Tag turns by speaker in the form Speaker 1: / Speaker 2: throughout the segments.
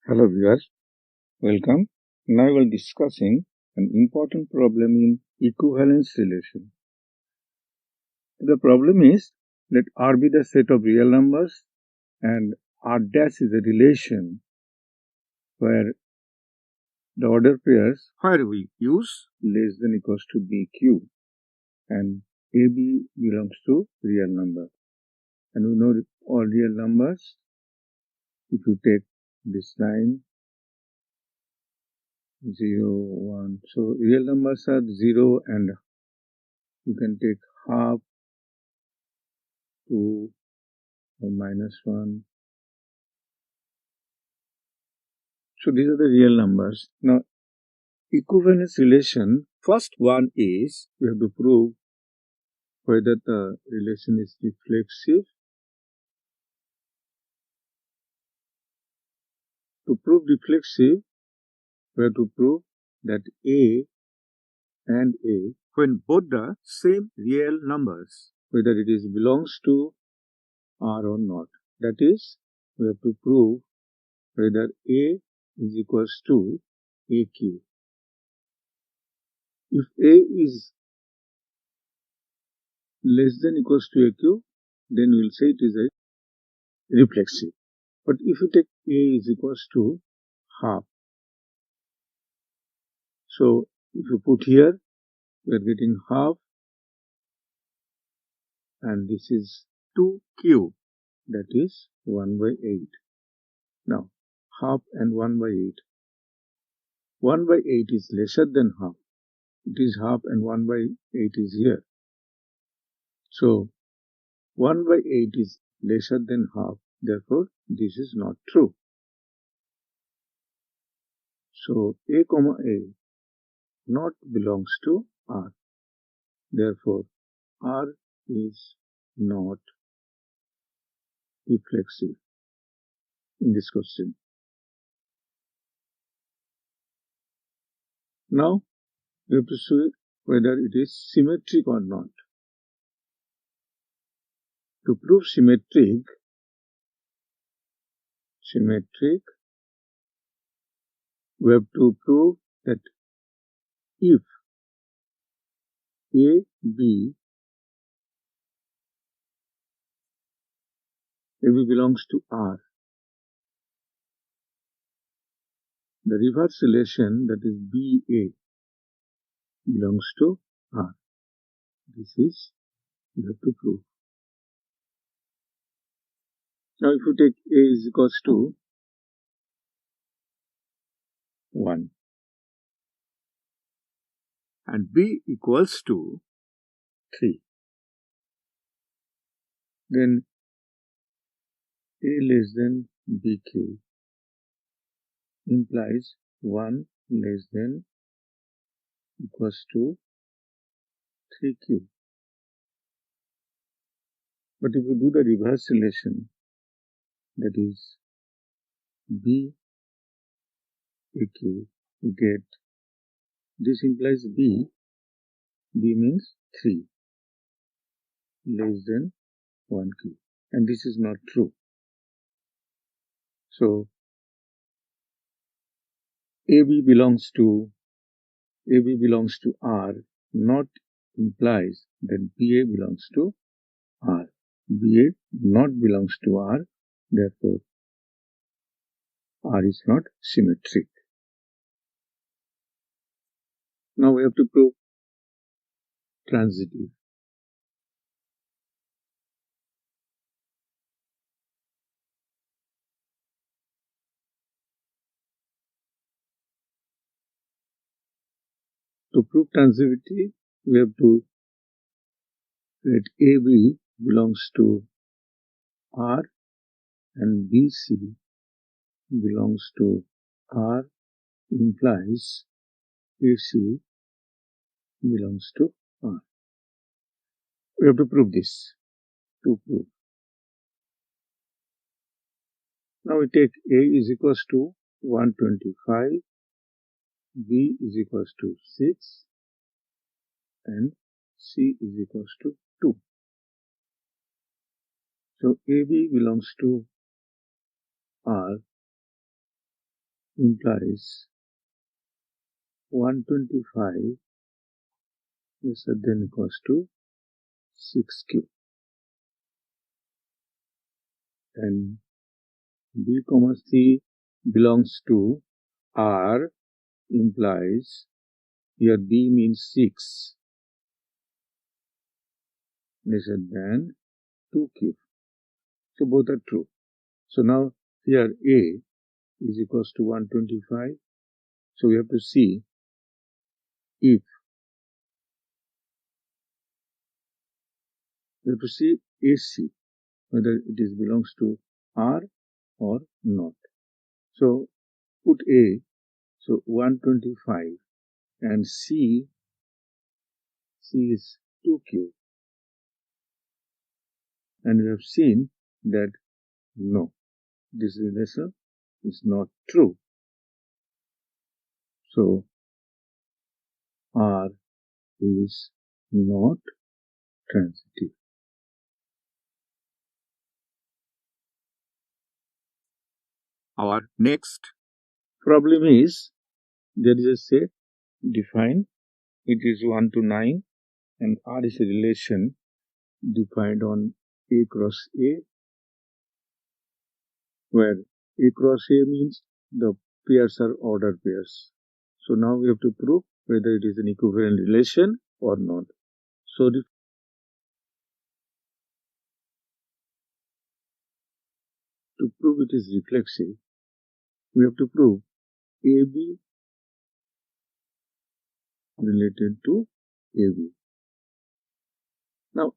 Speaker 1: Hello viewers, welcome. Now we are discussing an important problem in equivalence relation. The problem is let R be the set of real numbers and R dash is a relation where the order pairs where we use less than equals to BQ and AB belongs to real number. And we know all real numbers, if you take this line 0, 1. So real numbers are 0 and you can take half, 2 or -1. So these are the real numbers. Now equivalence relation, first one is we have to prove whether the relation is reflexive. To prove reflexive, we have to prove that A and A, when both the same real numbers, whether it is belongs to R or not. That is, we have to prove whether A is equals to AQ. If A is less than equals to AQ, then we will say it is a reflexive. But if you take A is equals to half, so if you put here, we are getting half and this is 2Q, that is 1 by 8. Now half and 1 by 8. 1 by 8 is lesser than half. It is half and 1 by 8 is here. So 1 by 8 is lesser than half. Therefore, this is not true. So A comma A not belongs to R. Therefore, R is not reflexive in this question. Now, we have to see whether it is symmetric or not. To prove symmetric, we have to prove that if A, B belongs to R, the reverse relation, that is BA, belongs to R. This is you have to prove. Now, if you take A is equals to 1 and B equals to 3, then A less than BQ implies 1 less than equals to 3Q. But if you do the reverse relation, that is B AQ, you get this implies B means 3 less than 1Q, and this is not true. So AB belongs to R not implies that BA belongs to R. BA not belongs to R, therefore R is not symmetric. Now we have to prove transitive. To prove transitivity, we have to let AB belongs to R and BC belongs to R implies AC belongs to R. We have to prove this. To prove. Now we take A is equals to 125, B is equals to 6 and C is equals to 2. So AB belongs to R implies 125 lesser than equals to 6q, and B, C belongs to R implies here B means 6 lesser than 2q. So both are true. So now here A is equals to 125. So we have to see if AC whether it is belongs to R or not. So put A, so 125, and C is 2q, and we have seen that no, this relation is not true. So R is not transitive. Our next problem is there is a set defined. It is 1 to 9, and R is a relation defined on A cross A, where A cross A means the pairs are ordered pairs. So now we have to prove whether it is an equivalent relation or not. So to prove it is reflexive, we have to prove AB related to AB. Now,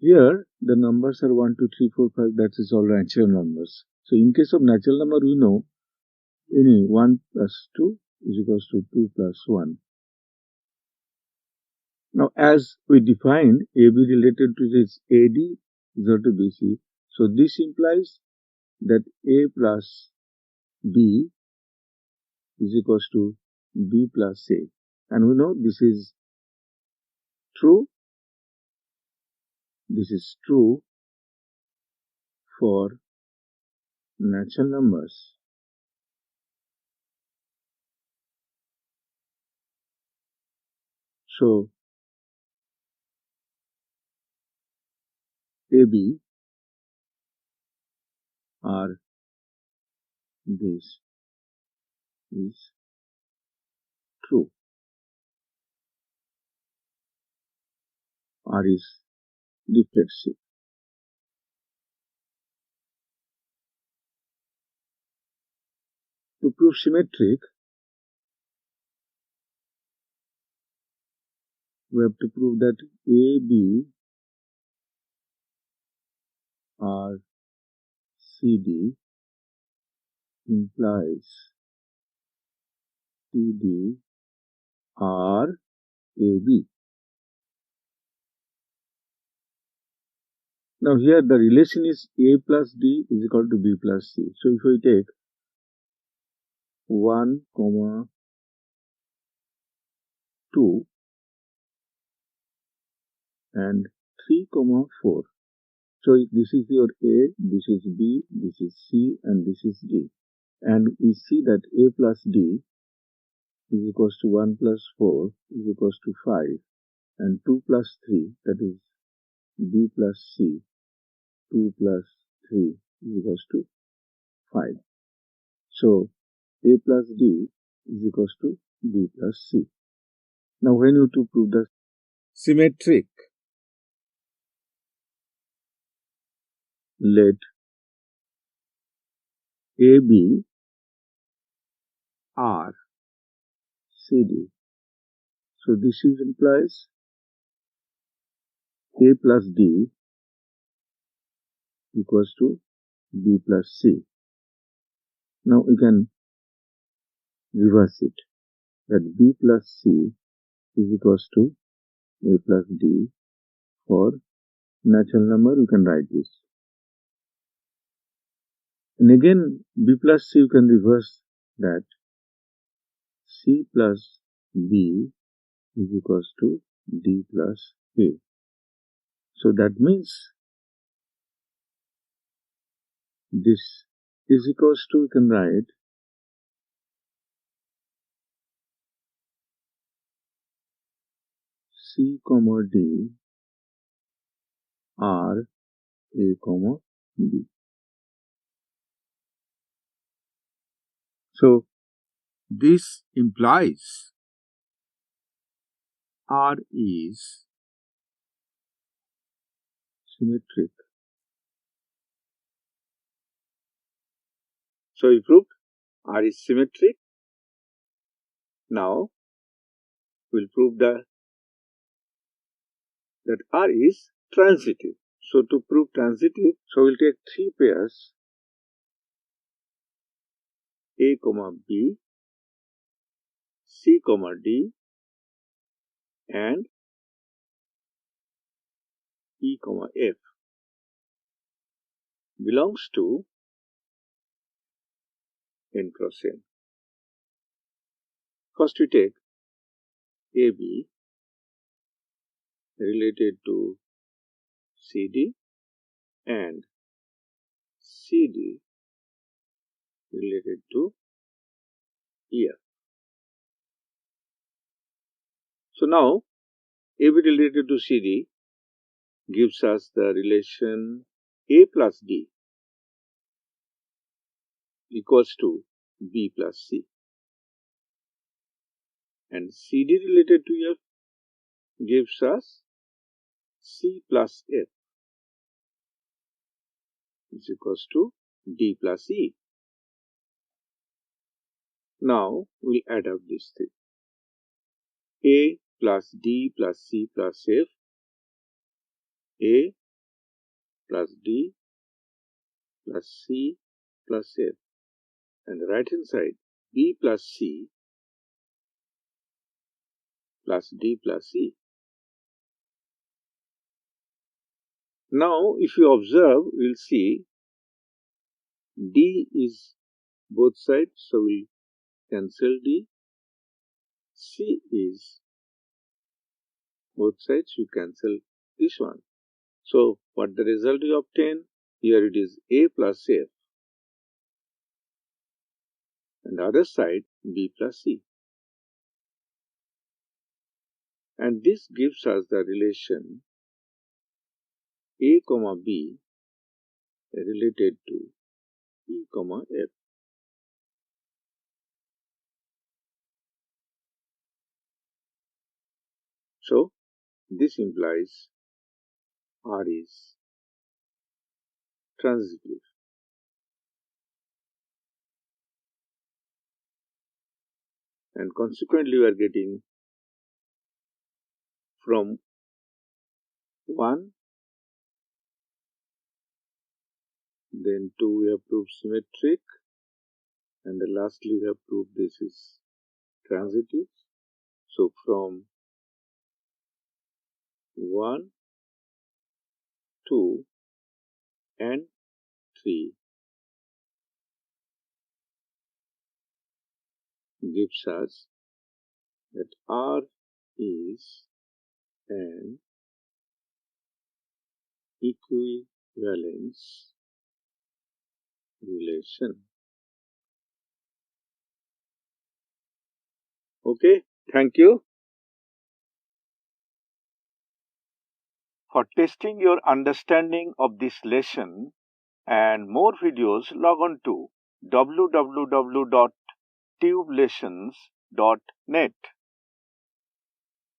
Speaker 1: here the numbers are 1, 2, 3, 4, 5, that is all natural numbers. So in case of natural number, we know any 1 plus 2 is equals to 2 plus 1. Now, as we defined AB related to this AD is equal to BC, so this implies that A plus B is equals to B plus A. And we know this is true. This is true for natural numbers. So AB or this is true. R is reflexive. To prove symmetric, we have to prove that AB or CD implies CD or AB. Now here the relation is A plus D is equal to B plus C. So if we take 1, 2 and 3, 4. So this is your A, this is B, this is C, and this is D. And we see that A plus D is equals to 1 plus 4 is equals to 5, and 2 plus 3, that is B plus C, 2 plus 3 is equals to 5. So A plus D is equals to B plus C. Now when you to prove the symmetric, let AB R CD. So this is implies A plus D equals to B plus C. Now we can reverse it, that B plus C is equals to A plus D. For natural number, you can write this. And again, B plus C, you can reverse that. C plus B is equals to D plus A. So that means this is equals to, you can write C, D are A, B. So this implies R is symmetric. So we proved R is symmetric. Now we'll prove that R is transitive. So to prove transitive, so we'll take three pairs A, B, C, D and E, F belongs to N cross N. First we take AB related to CD and CD related to EF. So now AB related to CD gives us the relation A plus D equals to B plus C. And CD related to F gives us C plus F is equals to D plus E. Now we'll add up these three. A plus D plus C plus F, A plus D plus C plus F, and the right hand side B plus C plus D plus E. Now if you observe, we'll see D is both sides, so we'll cancel D. C is both sides, you cancel this one. So what the result we obtain? Here it is A plus F and the other side B plus C. And this gives us the relation A, B related to E, F. So this implies R is transitive. And consequently we are getting from 1, then 2 we have proved symmetric, and then lastly we have proved this is transitive. So from 1, 2 and 3 gives us that R is an equivalence relation. Okay, thank you. For testing your understanding of this lesson and more videos, log on to www.tubelessons.net.